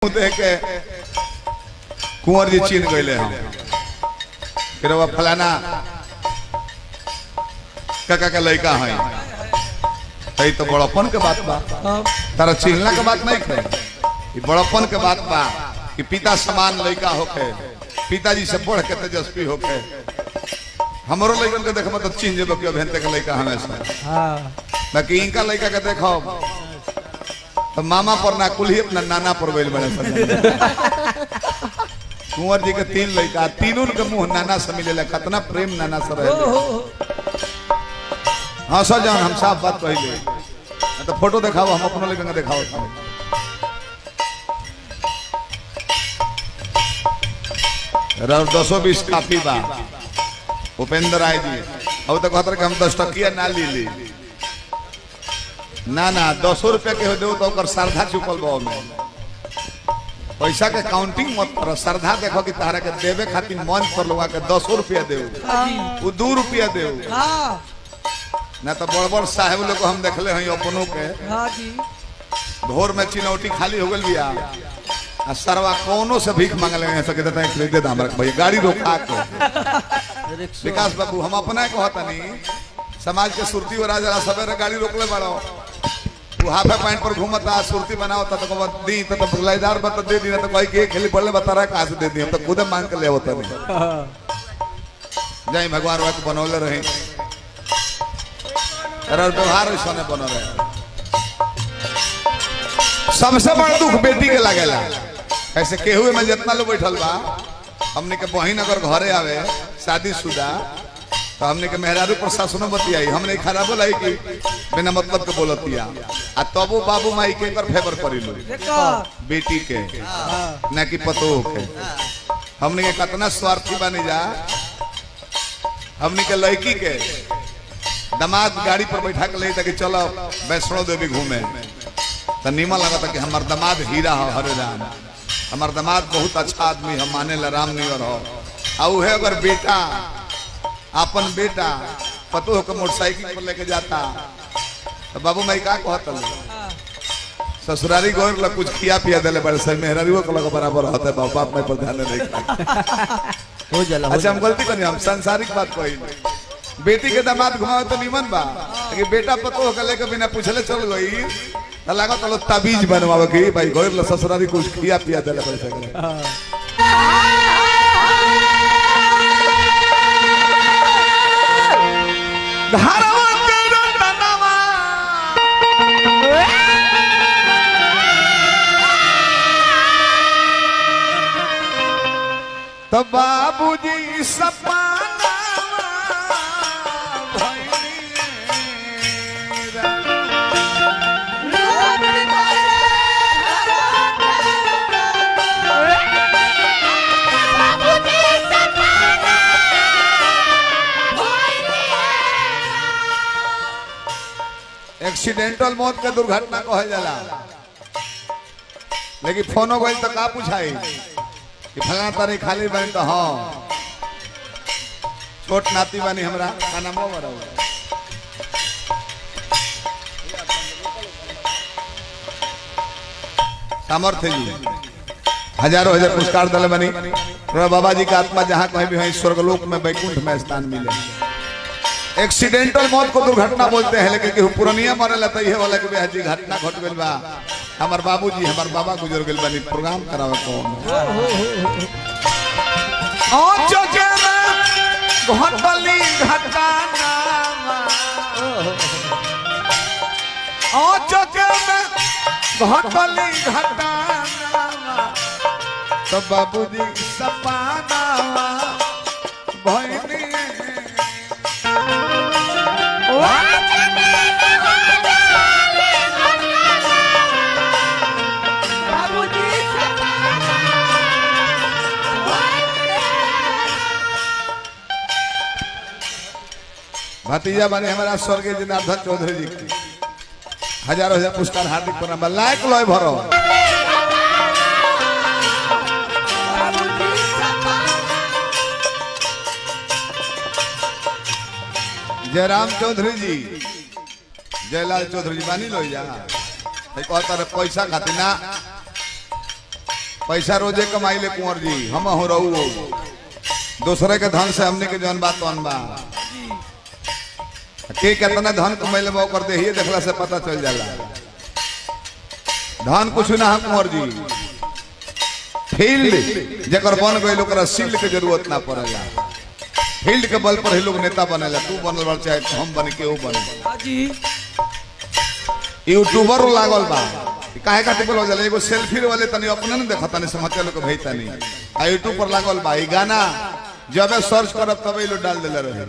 देख के कुंवर जी चीन गए हम फिर वो फलाना काका का लड़का है तई तो बड़प्पन के बात बा तारा चिन्हला के बात नहीं है बड़प्पन के बात बा कि पिता समान लड़का होके पिताजी से बढ़ के तेजस्वी होके हमरो लड़कन के देखो तो चिन्ह जेबो कि अभियंता के लड़का हमेशा बाकी इनका लड़का के देखो तो मामा पर ना कुल ही अपना नाना पर बैल बने कुंवर जी के 3 लड़का तीनों के मुंह नाना से मिले कितना प्रेम नाना से रहे हाँ सर जान हम साफ बात कही तो फोटो दिखाओ हम अपना लड़का दिखाओ दसो 20 काफी बा उपेंद्र राय जी अब तो कहते कि हम 10 टकिया ना ली ना ना 200 रुपया के हो दो तो श्रद्धा चुकल बा में पैसा के काउंटिंग मत करो श्रद्धा देखो कि तारा के देवे खातिर मन पर लोग के 200 रुपया दे वो 2 रुपया दे ना तो बड़ बड़ साहेब लोग हम देखले हैं अपनों के भोर में चिनौटी खाली हो गल बिया आ सरवा कोनो से भीख मांगले हैं सके देता है दे हमरा भैया गाड़ी रोका के विकास बाबू हम अपना कहता नहीं समाज के सुरती और राजा सवेरे गाड़ी रोकले बड़ो वो हाफे पैंट पर घूमता सुरती बनाओ तो दी तो बुलाईदार बता दे दी ना तो कोई के खेली पड़ले बता रहा कहां से दे दी हम तो खुद मांग के ले होता नहीं जय भगवान वा को बनौले रहे अरे व्यवहार ऐसा ने बनो रहे सबसे बड़ा दुख बेटी के लागेला ऐसे केहुए में जितना लोग बैठल बा हमने के बहिन अगर घरे आवे शादीशुदा तो हमने के मेहरारू प्रशासनो बतियाई हमने खराब लाई कि बिना मतलब के बोलतिया आ तबो बाबू माई के कर फेवर करी लो बेटी के ना कि पतोह के हमने के कितना स्वार्थी बनी जा हमने के लड़की के दामाद गाड़ी पर बैठा के ले ताकि चलो वैष्णो देवी घूमे तो नीमा लगा था कि हमार दामाद हीरा हो हरे राम हमार दामाद बहुत अच्छा आदमी हम माने ला राम नियर हो और है अगर बेटा अपन बेटा पतो के मोटरसाइकिल पर लेके जाता तो बाबू माई का कहत ससुरारी गोर ला कुछ खिया पिया देले बड़े से मेहरारियो के लग बराबर होता है बाप माई पर ध्यान नहीं हो जाला अच्छा हम गलती करी हम सांसारिक बात कही बेटी के दामाद घुमाओ तो निमन बा कि बेटा पतो के लेके बिना पूछले चल गई तो लगा तो ताबीज बनवावे की भाई गोर ला ससुरारी कुछ खिया पिया देले बड़े से तो बाबूजी सपना एक्सीडेंटल मौत के दुर्घटना कहे जाला लेकिन फोनो गई तो का पूछाई कि फला तारी खाली बन तो हाँ छोट नाती बानी हमरा का नाम बड़ा सामर्थ्य जी हजारों हजार पुरस्कार दल बनी बाबा जी का आत्मा जहाँ कहीं भी है स्वर्गलोक में वैकुंठ में स्थान मिले एक्सीडेंटल मौत को दुर्घटना बोलते हैं लेकिन पुरानिया मरे लता ये वाला के बेहद घटना घट गइल बा हमार बाबूजी हमार बाबा गुजर गइल बानी प्रोग्राम करावे कौन ओ चोके में घटली घटना ओ चोके में घटली घटना तो बाबूजी सपना भइनी भतीजा बने हमारा स्वर्गीय जनार्दन चौधरी जी की हजारों हजार पुरस्कार हार्दिक प्रणाम लायक लय भरो जयराम चौधरी जी जयलाल चौधरी जी बानी लो जा कहता पैसा खातिर ना पैसा रोजे कमाई ले कुंवर जी, हम हो रहू दूसरे के धन से हमने के जौन बात तौन बा के कितना धन कमाई ले कर दे ही देखला से पता चल जाला। धन कुछ ना है कुंवर जी, फील्ड जकर बन गई ओकरा सील्ड के जरूरत ना पड़ेला। फील्ड के बल पर ही लोग नेता बनेला। तू बनल बा चाहे हम बने के वो बने। यूट्यूबर लागल बा काहे का टिकल हो जाला। एगो सेल्फी वाले तनी अपने न देखता नहीं समझते लोग भेजता नहीं। आ यूट्यूब पर लागल बा ई गाना जब सर्च करब तब लोग डाल देले रहे।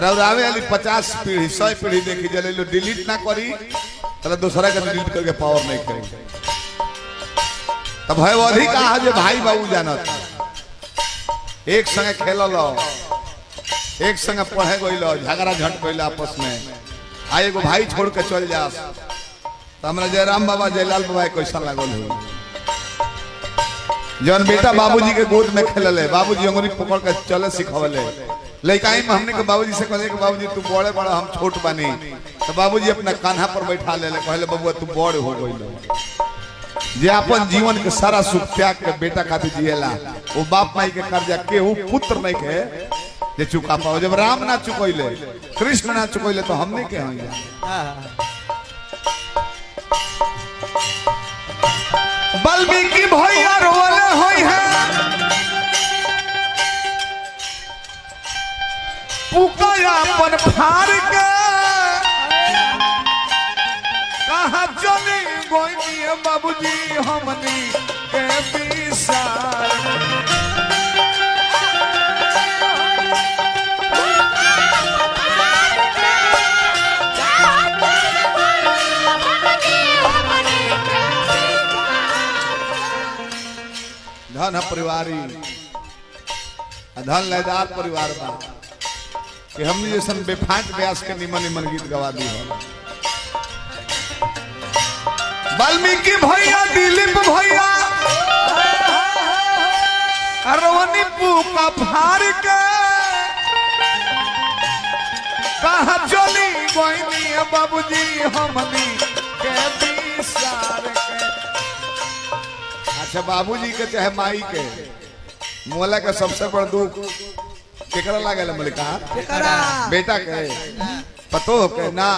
रौरावे वाली 50 पीढ़ी 100 पीढ़ी देखी जले लोग डिलीट ना करी तब दूसरा का डिलीट करके पावर नहीं करेंगे। तब है वो अधिक कहा जो भाई बाबू जानत एक संगे खेलल एक संगे पढ़े गइल झगड़ा झट गइल आपस में। आ एगो भाई छोड़ के चल जा तो हमरा जयराम बाबा जयलाल बाबा कैसा लागल हो। जौन बेटा बाबूजी के गोद में खेलले बाबूजी अंगुरी पकड़ के चले सिखवले। लइकाई में हमने के बाबूजी से कहले कि बाबूजी तू बड़े बड़ा हम छोट बानी तो बाबूजी अपना कान्हा पर बैठा ले कहले बबुआ तू बड़ हो गइल। जे अपन जीवन के सारा सुख त्याग के बेटा खातिर जिएला वो बाप माई के कर्जा केहू पुत्र नहीं के जे चुका पाओ। जब राम ना चुकैले कृष्ण ना चुकैले तो हमने के होइला। वाल्मीकि भैया रोले होई है पुकाया अपन फाड़ के कहा चली गोइनी बाबूजी हमनी के विसार। धन परिवारी धन लयदार परिवार बा कि हमने जैसे बेफाट व्यास के निमन निमन गीत गवा दी हो। वाल्मीकि भैया दिलीप भैया रोहनी पूका फाड़ के कहा चली गोइनी बाबूजी हमनी के विसार के। अच्छा बाबूजी के चाहे माई के मोला का सबसे बड़ा दुख केकरा लागेला मलिका बेटा के पतो के ना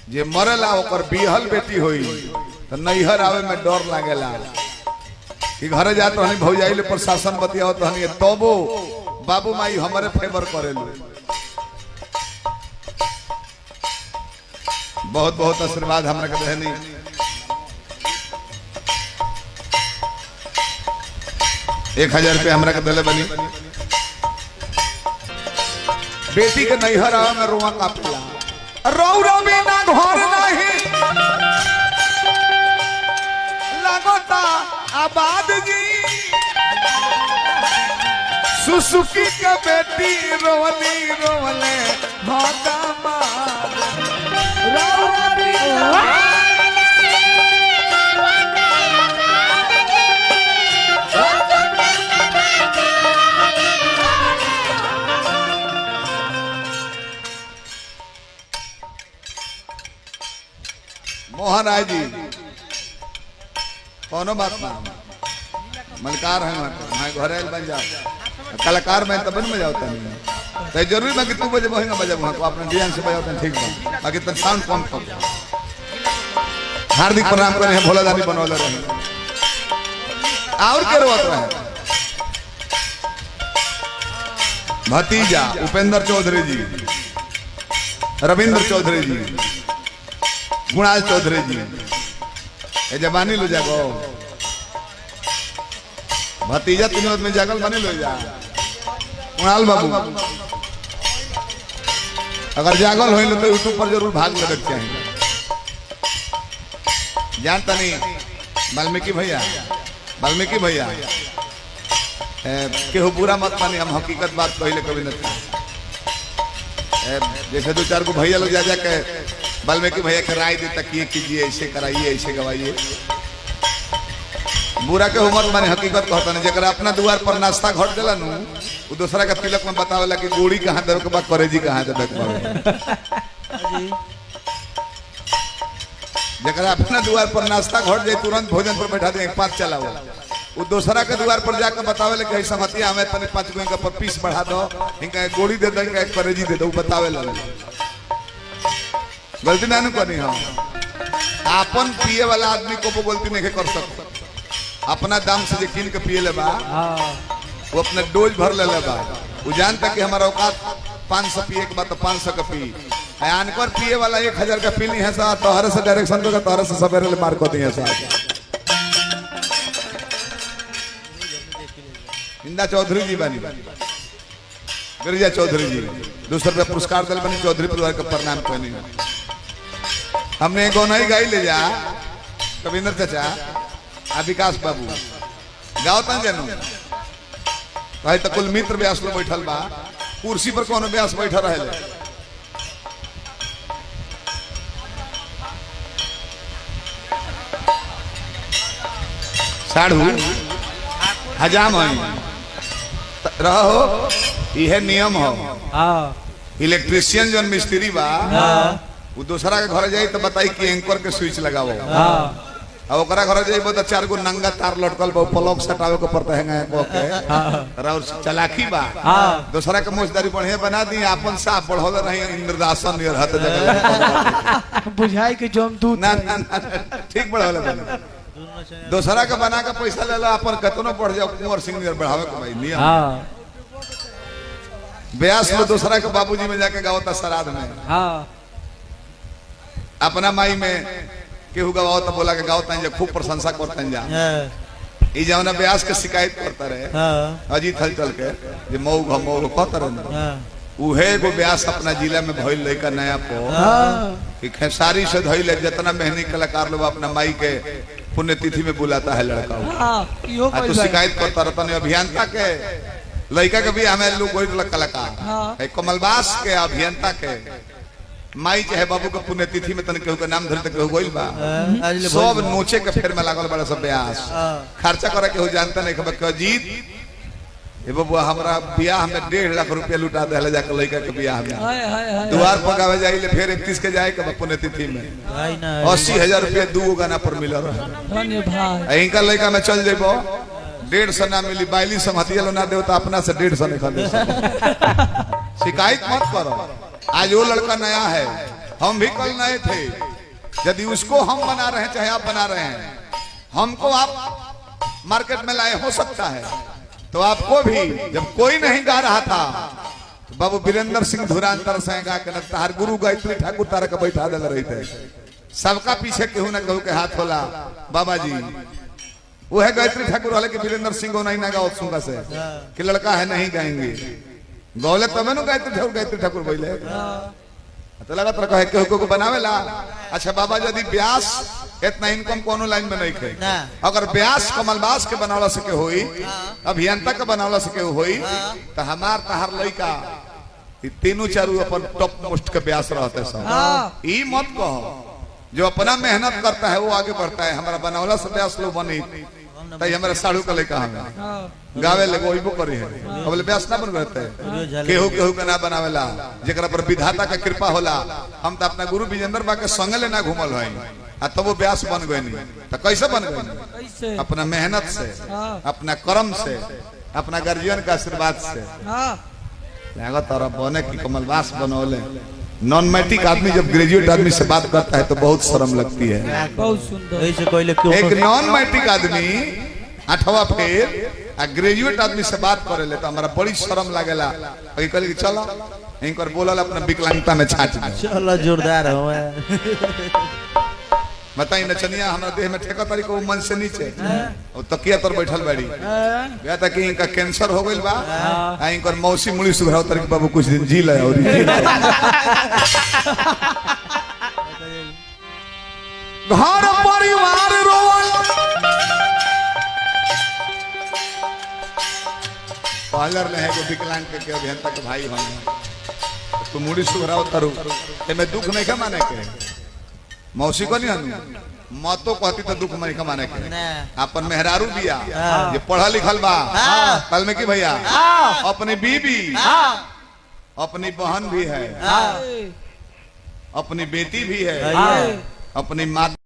जे मरेला ओकर बिहल बेटी होई तो नैहर आवे में डर लागेला कि घरे जात हनी भौजाई ले प्रशासन बतियाओ तो हनी तबो बाबू माई हमारे फेवर करेलु। बहुत बहुत आशीर्वाद हमरा के देहनी। ₹1000 हमरा के दिले बनी। बेटी के नैहर आवे में रोआ कापेला। रौरा बिना घर नहीं लगता आबाद जी। सुसुकी के बेटी रोवली रोवले भागा मार। रौरा बिना मोहन राय जी कोनो बात ना मलकार है मैं घर बन जाओ कलाकार में तब में जाता नहीं तो जरूरी ना कि तू बजे वही ना बजा वहाँ तो अपने ध्यान से बजाते ठीक बा। बाकी तो साउंड कम कर। हार्दिक प्रणाम करें हैं भोला दानी बनौले रहे और के रोत रहे भतीजा उपेंद्र चौधरी जी, रविंद्र चौधरी जी, गुणाल चौधरी जी ए जबानी लो जागो भतीजा तीनों में जागल बने लो जा। कुणाल बाबू अगर जागल हो तो यूट्यूब पर जरूर भाग ले रखे हैं। जानता नहीं वाल्मीकि भैया केहू बुरा मत मानी हम हकीकत बात कहले कभी नहीं। जैसे 2-4 को भैया लोग जा जाके वाल्मीकि भैया के राय देता कि ये कीजिए ऐसे कराइए ऐसे गवाइए। बुरा के उमर माने हकीकत कहता नहीं। जरा अपना द्वार पर नाश्ता घट दिला नु वो दूसरा का तिलक में बतावेला कि गोड़ी कहाँ देवे के बाद करेजी कहाँ देवे के। जरा अपना द्वार पर नाश्ता घट जाए तुरंत भोजन पर बैठा दे 5 चलाओ वो दूसरा के द्वार पर जाकर बतावे ले कि समतिया हमें तने 5 गो का पीस बढ़ा दो इनका गोली दे दो इनका करेजी दे दो बतावे ला गलती ना करनी हम अपन पिए वाला आदमी को गलती नहीं कर सकता अपना दाम से किन के पिए ले बा वो अपना डोज भर ले बा वो जानता कि हमारा औकात 500 पिए के बाद तो 500 का पी अनकर पिए वाला 1000 का पीनी है सा तोहरे से डायरेक्शन को तोहरे से सवेरे ले मार को दिए सा इंदा चौधरी जी बनी गिरिजा चौधरी जी ₹200 पुरस्कार दिल बनी चौधरी परिवार का प्रणाम कहनी हमने गौनाई गाई ले जा कविंदर चाचा आ विकास बाबू गाँव तन जानू भाई तो कुल मित्र व्यास लो बैठल बा कुर्सी पर कौन व्यास बैठा रहे साढ़ू हजाम रहो यह नियम हो इलेक्ट्रिशियन जो मिस्त्री बा वो दूसरा के घर जाई तो बताई कि एंकर के स्विच लगाओ अब ओकरा घर जाइबो तो 4 गो नंगा तार लटकल बा प्लग सटावे को पड़ता है ओके और चलाकी बा दूसरा के मोजदारी बढ़िया बना दी अपन साफ बढ़ल रही इंद्रदासन नियर हाथ जगह बुझाई के जोम दूध ना ठीक बढ़ल बना दूसरा के बना के पैसा ले ला अपन कतनो बढ़ जाओ कुंवर सिंह नियर बढ़ावे के भाई नियम ब्यास में दूसरा के बाबूजी में जाके गावता श्राद्ध में अपना माई में केहू गवाओ तो बोला के गाओ तंजा खूब प्रशंसा करते जा ई जवना ब्यास के शिकायत करता रहे अजीत हलचल के जे मऊ कहता रहे उहे गो ब्यास अपना जिला में भइल लइका नया पो कि खेसारी से धइले जितना मेहनती कलाकार लोग अपना माई के पुण्यतिथि में बुलाता है लड़का तो शिकायत करता रहता नहीं अभियंता के लड़का के भी हमें लोग कोई कलाकार कमलबास के अभियंता के माई चाहे बाबू के पुण्यतिथि में तन केहू के नाम धरते केहू गइल बा सब नोचे के फेर में लागल बड़ा सब ब्यास खर्चा करे केहू जानता नहीं खबर के जीत ए बबुआ हमरा बियाह में 1.5 लाख रुपया लुटा देले जाके लइका के बियाह में द्वार पकावे जाइले फिर 31 के जाए के पुण्यतिथि में 80,000 रुपया 2 गाना पर मिल रहा धन्य भाई इनका लइका में चल जेबो 150 ना मिली 42 समहतिया लो ना देव तो अपना से 150 निकाल दे शिकायत मत करो आज वो लड़का नया है हम भी कल नए थे यदि उसको हम बना रहे हैं चाहे आप बना रहे हैं हमको आप मार्केट में लाए हो सकता है तो आपको भी जब कोई नहीं गा रहा था तो बाबू वीरेंद्र सिंह धुरांतर से गा के तार गुरु गायत्री ठाकुर तारा के बैठा दे रहे थे सबका पीछे केहू ना केहू के हाथ होला बाबा जी वो है गायत्री ठाकुर वाले के वीरेंद्र सिंह को नहीं ना गाओ सुंगा से कि लड़का है नहीं गाएंगे गौले तब न गायत्री ठाकुर बोले तो लगा तो कहे केहू को बनावेला अच्छा बाबा यदि ब्यास इतना इनकम कोनो लाइन में नहीं खे अगर ब्यास कमलबास के बनावला से के होई अभियंता के बनावला से के होई तो हमार तहार लइका तीनों चारू अपन टॉप मोस्ट के ब्यास रहते सब ई मत कहो जो अपना मेहनत करता है वो आगे बढ़ता है हमारा बनावला से ब्यास लोग बनी तई हमारे साड़ू का लइका हमें गावे ले गोइबो करी है अब ब्यास ना बन रहते केहू केहू के ना बनावेला जेकरा पर विधाता का कृपा होला हम तो अपना गुरु विजेंद्र बा के संग ले ना घुमल हई आ तब वो ब्यास बन गए नहीं तो कैसे बन गए अपना मेहनत से अपना कर्म से अपना गार्जियन का आशीर्वाद से लागत तारा बने की कमलबास बनौले नॉन मैट्रिक आदमी जब ग्रेजुएट आदमी से बात करता है तो बहुत शर्म लगती है बहुत सुंदर एक नॉन मैट्रिक आदमी 8वां फेल आ ग्रेजुएट आदमी से बात करे ले तो हमारा बड़ी शर्म लागेला कहले कि चलो इनकर बोलल अपना विकलांगता में छाट दे चलो जोरदार हो बताई नचनिया हमरा देह में ठेका तारी को मन से नीचे और तकिया तर बैठल बाड़ी गया था कि इनका कैंसर हो गइल बा आ इनकर मौसी मुड़ी सुघराव तारी बाबू कुछ दिन जी ले और घर परिवार रोवल पार्लर में है को विकलांग के अभियंता के भाई हम तो मुड़ी सुघराव तारू एमे दुख नहीं का माने के मौसी को नहीं मतो कहती तो दुख नहीं कमाने के अपन मेहरारू दिया ये पढ़ा लिखल बा कल में की भैया अपनी बीबी अपनी बहन भी है अपनी बेटी भी है अपनी माता